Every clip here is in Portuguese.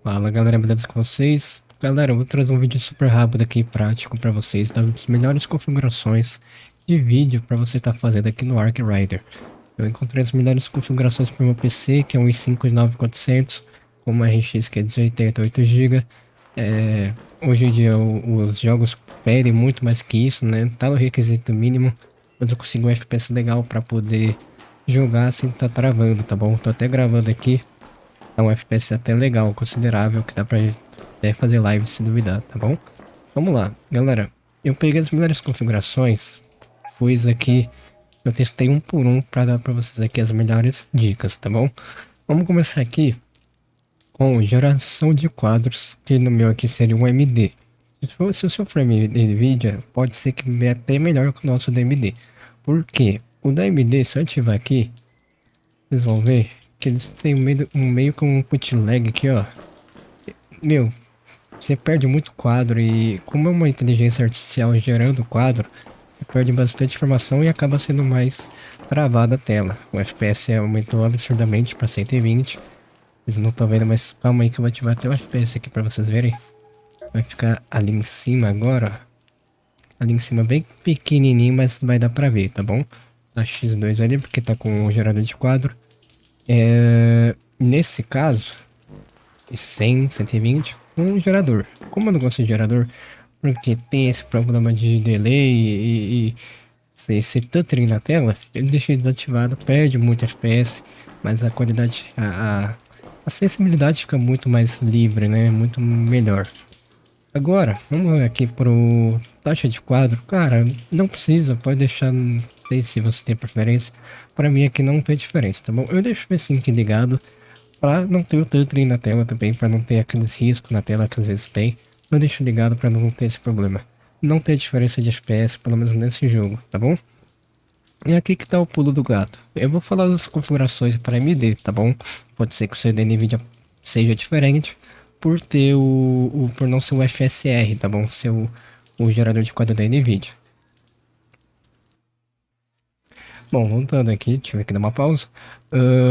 Fala galera, beleza com vocês? Galera, eu vou trazer um vídeo super rápido aqui, prático para vocês, das melhores configurações de vídeo para você estar fazendo aqui no Arc Rider. Eu encontrei as melhores configurações para o meu PC, que é um i5 9400, com uma RX que é 280 8GB. Hoje em dia os jogos pedem muito mais que isso, né? Tá no requisito mínimo, mas eu consigo um FPS legal para poder jogar sem estar travando, tá bom? Tô até gravando aqui. É um FPS até legal, considerável, que dá pra até fazer live se duvidar, tá bom? Vamos lá, galera. Eu peguei as melhores configurações, pois aqui eu testei um por um para dar para vocês aqui as melhores dicas, tá bom? Vamos começar aqui com geração de quadros, que no meu aqui seria um AMD. Se o seu frame de NVIDIA, pode ser que é até melhor que o nosso da AMD. Por quê? O da AMD, se eu ativar aqui, vocês vão ver que eles têm meio com um input lag aqui, ó. Meu, você perde muito quadro e como é uma inteligência artificial gerando quadro, você perde bastante informação e acaba sendo mais travada a tela. O FPS aumentou absurdamente para 120. Vocês não estão vendo, mas calma aí que eu vou ativar até o FPS aqui para vocês verem. Vai ficar ali em cima agora, ó. Ali em cima bem pequenininho, mas vai dar para ver, tá bom? Tá X2 ali porque tá com o gerador de quadro. Nesse caso, 100, 120, um gerador. Como eu não gosto de gerador, porque tem esse problema de delay e esse touching na tela, ele deixa desativado, perde muito FPS, mas a qualidade, a sensibilidade fica muito mais livre, né? Muito melhor. Agora, vamos aqui pro taxa de quadro. Cara, não precisa, pode deixar, não sei se você tem preferência. Para mim aqui não tem diferença, tá bom? Eu deixo o V5 ligado para não ter o touching na tela também, para não ter aqueles riscos na tela que às vezes tem. Eu deixo ligado para não ter esse problema. Não ter diferença de FPS, pelo menos nesse jogo, tá bom? E aqui que tá o pulo do gato. Eu vou falar das configurações para AMD, tá bom? Pode ser que o seu da Nvidia seja diferente por ter por não ser o FSR, tá bom? Ser o gerador de quadro da Nvidia. Bom, voltando aqui, deixa eu ver aqui dar uma pausa.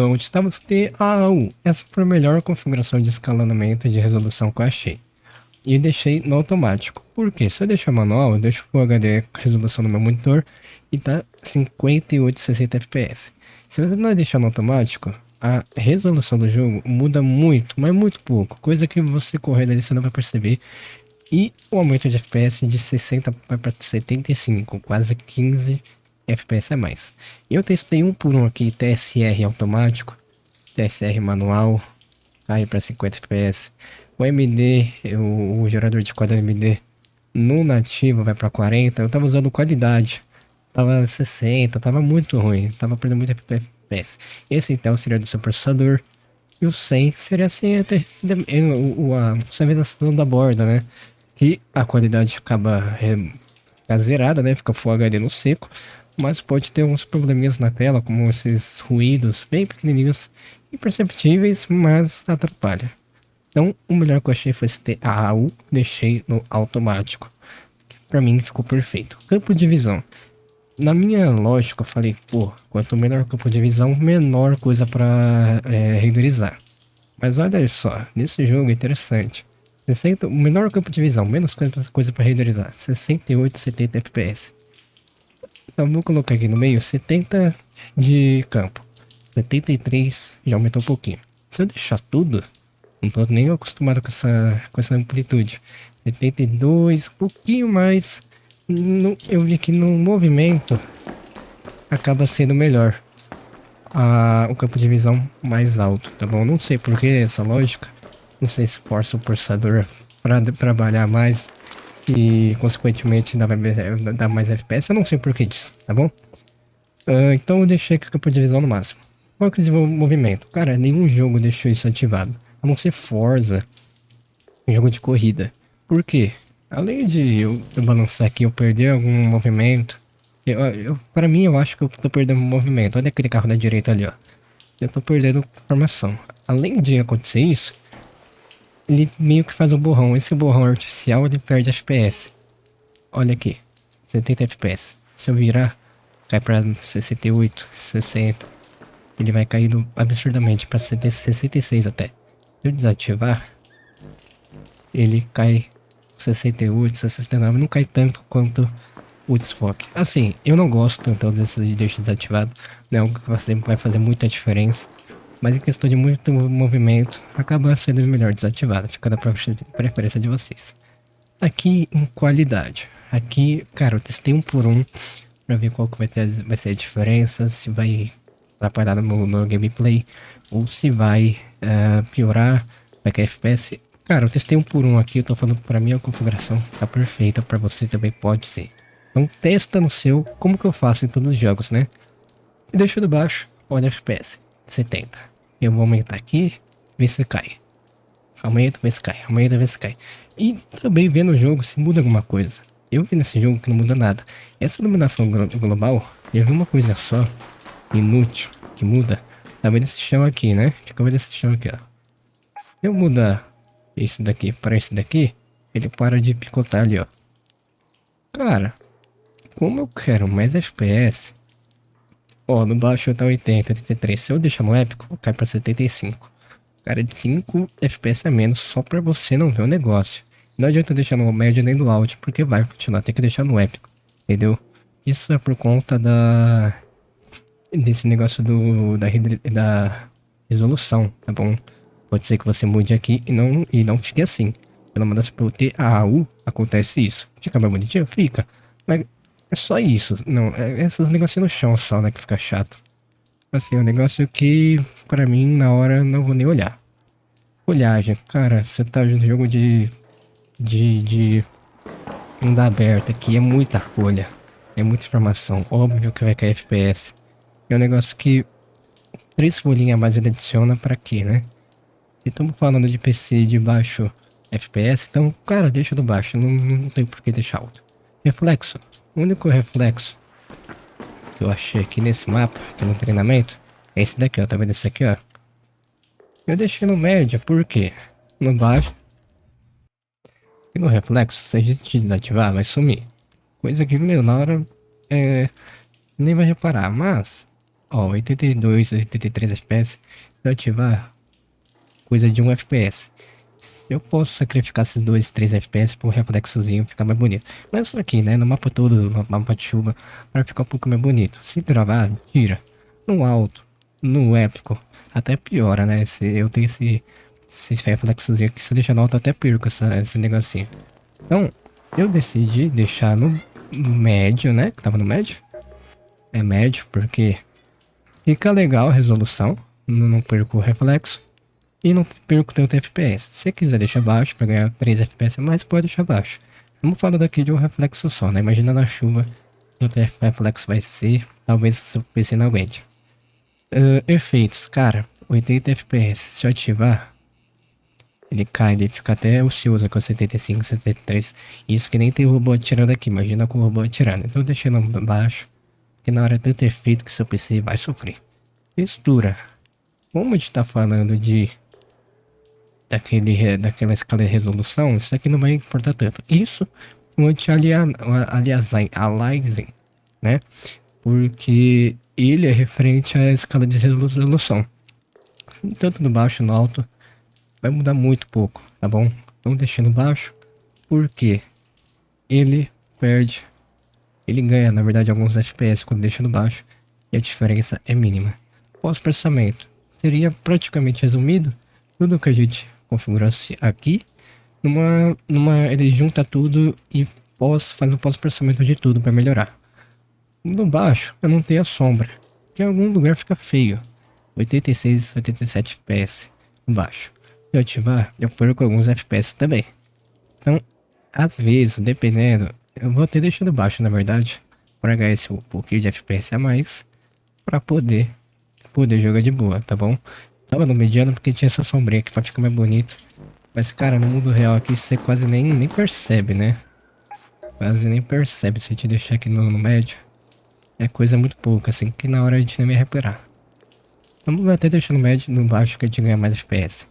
Onde estamos? TAU. Essa foi a melhor configuração de escalonamento e de resolução que eu achei. E deixei no automático. Por quê? Se eu deixar manual, eu deixo Full HD com resolução no meu monitor e tá 58 60 FPS. Se você não deixar no automático, a resolução do jogo muda muito, mas muito pouco. Coisa que você correndo ali você não vai perceber. E o aumento de FPS de 60 para 75, quase 15 FPS a mais. Eu testei um por um aqui, TSR automático, TSR manual, aí para 50 FPS. O AMD, o gerador de quadro AMD no nativo vai para 40. Eu tava usando qualidade, tava 60, tava muito ruim, tava perdendo muito FPS. Esse então seria do seu processador. E o 100 seria assim, até a sensação da borda, né? Que a qualidade acaba fica zerada, né? Fica Full HD no seco. Mas pode ter alguns probleminhas na tela, como esses ruídos bem pequenininhos, imperceptíveis, mas atrapalha. Então, o melhor que eu achei foi esse AU, deixei no automático. Que pra mim ficou perfeito. Campo de visão. Na minha lógica, eu falei, pô, quanto menor o campo de visão, menor coisa pra renderizar. Mas olha só, nesse jogo é interessante. 60, o menor campo de visão, menos coisa para renderizar. 68, 70 FPS. Então vou colocar aqui no meio 70 de campo. 73 já aumentou um pouquinho. Se eu deixar tudo, não tô nem acostumado com essa amplitude. 72, um pouquinho mais. Eu vi que no movimento acaba sendo melhor. O campo de visão mais alto, tá bom? Não sei por que essa lógica. Não sei se força o processador para trabalhar mais e consequentemente dá mais FPS. Eu não sei por que disso, tá bom? Então eu deixei aqui o campo de visão no máximo. Qual que é o movimento? Cara, nenhum jogo deixou isso ativado. A não ser Forza, jogo de corrida. Por quê? Além de eu balançar aqui, eu perder algum movimento. Pra mim, eu acho que eu tô perdendo movimento. Olha aquele carro da direita ali, ó. Eu tô perdendo informação. Além de acontecer isso, ele meio que faz um borrão. Esse borrão artificial, ele perde FPS. Olha aqui, 70 FPS. Se eu virar, cai pra 68, 60. Ele vai cair absurdamente pra 66 até. Se eu desativar, ele cai 68, 69, não cai tanto quanto o desfoque. Assim, eu não gosto tanto desse de deixar desativado, não é algo que vai fazer muita diferença, mas em questão de muito movimento, acaba sendo melhor desativado, fica da preferência de vocês. Aqui em qualidade, aqui, cara, eu testei um por um pra ver qual que vai ser a diferença, se vai atrapalhar no meu gameplay, ou se vai piorar, vai cair FPS. Cara, eu testei um por um aqui, eu tô falando pra mim a configuração tá perfeita, pra você também pode ser. Então testa no seu, como que eu faço em todos os jogos, né? E deixa do baixo, olha FPS, 70. Eu vou aumentar aqui, ver se cai. Aumenta, vê se cai, aumenta, vê se cai. E também vendo o jogo se muda alguma coisa. Eu vi nesse jogo que não muda nada. Essa iluminação global, eu vi uma coisa só, inútil, que muda. Tá vendo esse chão aqui, né? Fica vendo esse chão aqui, ó. Eu mudar esse daqui para esse daqui, ele para de picotar ali, ó. Cara, como eu quero mais FPS, ó, no baixo tá 80, 83. Se eu deixar no épico, cai pra 75. Cara, de 5 FPS a menos só pra você não ver o negócio. Não adianta deixar no médio nem no alto, porque vai continuar, tem que deixar no épico, entendeu? Isso é por conta desse negócio da resolução, tá bom? Pode ser que você mude aqui e não fique assim. Pelo menos pelo TAU acontece isso. Fica mais bonitinho? Fica. Mas é só isso. Não, é esses negocinhos no chão só, né, que fica chato. Assim, é um negócio que, pra mim, na hora, não vou nem olhar. Olhagem, cara, você tá no jogo de mundo aberto aqui, é muita folha. É muita informação. Óbvio que vai cair FPS. É um negócio que 3 folhinhas a mais ele adiciona pra quê, né? Se estamos falando de PC de baixo FPS, então, cara, deixa do baixo, não tem por que deixar alto. Reflexo. O único reflexo que eu achei aqui nesse mapa, aqui no treinamento, é esse daqui, ó. Tá vendo esse aqui, ó? Eu deixei no média, por quê? No baixo e no reflexo, se a gente desativar, vai sumir. Coisa que, meu, na hora, nem vai reparar, mas, ó, 82, 83 FPS, se eu ativar, coisa de 1 FPS. Eu posso sacrificar esses 2, 3 FPS por reflexozinho ficar mais bonito. Não é só aqui, né? No mapa todo, no mapa de chuva, para ficar um pouco mais bonito. Se gravar, tira. No alto, no épico, até piora, né? Eu tenho esse reflexozinho aqui, se eu deixar no alto, até perco esse negocinho. Então, eu decidi deixar no médio, né? Que tava no médio. É médio, porque fica legal a resolução. Não perco o reflexo. E não perco tanto FPS. Se você quiser deixar baixo para ganhar 3 FPS a mais, pode deixar baixo. Vamos falar daqui de um reflexo só, né? Imagina na chuva, quanto reflexo vai ser, talvez o seu PC não aguente. Efeitos, cara, 80 FPS. Se eu ativar, ele cai, ele fica até ocioso com 75, 73. Isso que nem tem robô atirando aqui, imagina com o robô atirando. Então deixa ele baixo, que na hora é tanto efeito que seu PC vai sofrer. Textura. Como a gente tá falando daquela escala de resolução, isso aqui não vai importar tanto. Isso o anti-aliasing, né? Porque ele é referente à escala de resolução. Tanto no baixo no alto, vai mudar muito pouco, tá bom? Vamos deixando baixo, porque ele perde, ele ganha, na verdade, alguns FPS quando deixa no baixo, e a diferença é mínima. Pós-processamento seria praticamente resumido tudo que a gente configurasse aqui ele junta tudo e faz um pós-processamento de tudo para melhorar. No baixo eu não tenho a sombra, que em algum lugar fica feio. 86, 87 FPS no baixo. Se eu ativar, eu perco alguns FPS também. Então, às vezes, dependendo, eu vou até deixando baixo na verdade, para ganhar esse pouquinho de FPS a mais, para poder jogar de boa, tá bom? Tava no mediano porque tinha essa sombrinha aqui pra ficar mais bonito. Mas, cara, no mundo real aqui você quase nem percebe, né? Quase nem percebe se a gente deixar aqui no médio. É coisa muito pouca, assim, que na hora a gente nem vai recuperar. Vamos até deixar no médio, no baixo, que a gente ganha mais FPS.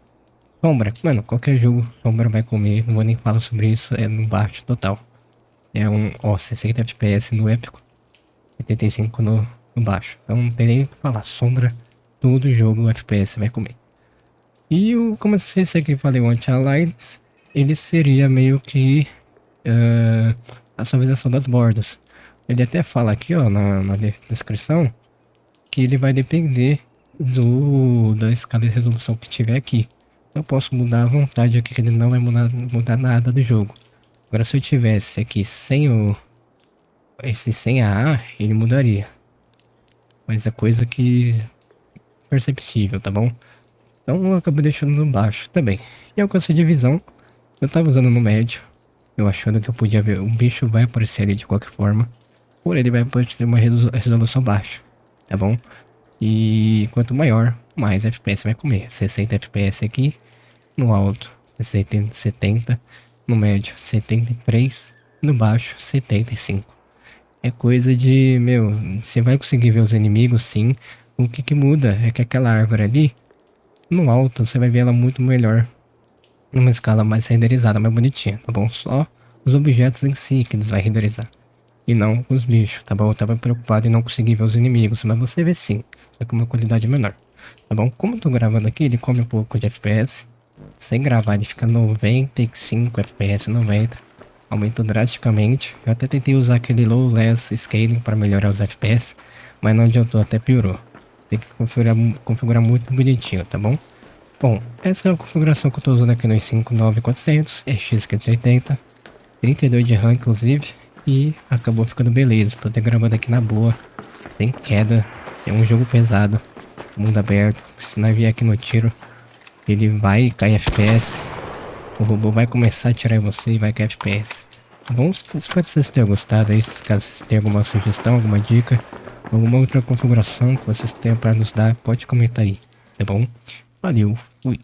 Sombra, mano, qualquer jogo, sombra vai comer. Não vou nem falar sobre isso, é no baixo total. É ó, 60 FPS no épico, 85 no baixo. Então não tem nem o que falar, sombra, todo jogo o FPS vai comer. E como eu sei que eu falei, o anti-alias, ele seria meio que a suavização das bordas. Ele até fala aqui, ó, na descrição, que ele vai depender da escala de resolução que tiver aqui. Eu posso mudar à vontade aqui, que ele não vai mudar nada do jogo. Agora, se eu tivesse aqui sem a A, ele mudaria. Mas é coisa que perceptível, tá bom? Então eu acabei deixando no baixo também. E alcance de visão, eu tava usando no médio. Eu achando que eu podia ver, o bicho vai aparecer ali de qualquer forma. Porém, ele vai ter uma resolução baixa, tá bom? E quanto maior, mais FPS vai comer. 60 FPS aqui, no alto 70, no médio 73, no baixo 75. É coisa de, meu, você vai conseguir ver os inimigos sim. O que muda é que aquela árvore ali, no alto, você vai ver ela muito melhor. Numa escala mais renderizada, mais bonitinha, tá bom? Só os objetos em si que eles vai renderizar. E não os bichos, tá bom? Eu tava preocupado em não conseguir ver os inimigos, mas você vê sim. Só com uma qualidade menor. Tá bom? Como eu tô gravando aqui, ele come um pouco de FPS. Sem gravar, ele fica 95 FPS, 90. Aumentou drasticamente. Eu até tentei usar aquele low less scaling para melhorar os FPS, mas não adiantou, até piorou. Tem que configurar muito bonitinho, tá bom? Bom, essa é a configuração que eu tô usando aqui no i5-9400, RX 580, 32 de RAM inclusive, e acabou ficando beleza. Tô até gravando aqui na boa, sem queda. É um jogo pesado, mundo aberto. Se nós vier aqui no tiro, ele vai cair FPS. O robô vai começar a tirar em você e vai cair FPS. Tá bom? Espero que vocês tenham gostado aí. Caso vocês tenham alguma sugestão, alguma dica, alguma outra configuração que vocês tenham para nos dar, pode comentar aí, tá bom? Valeu, fui.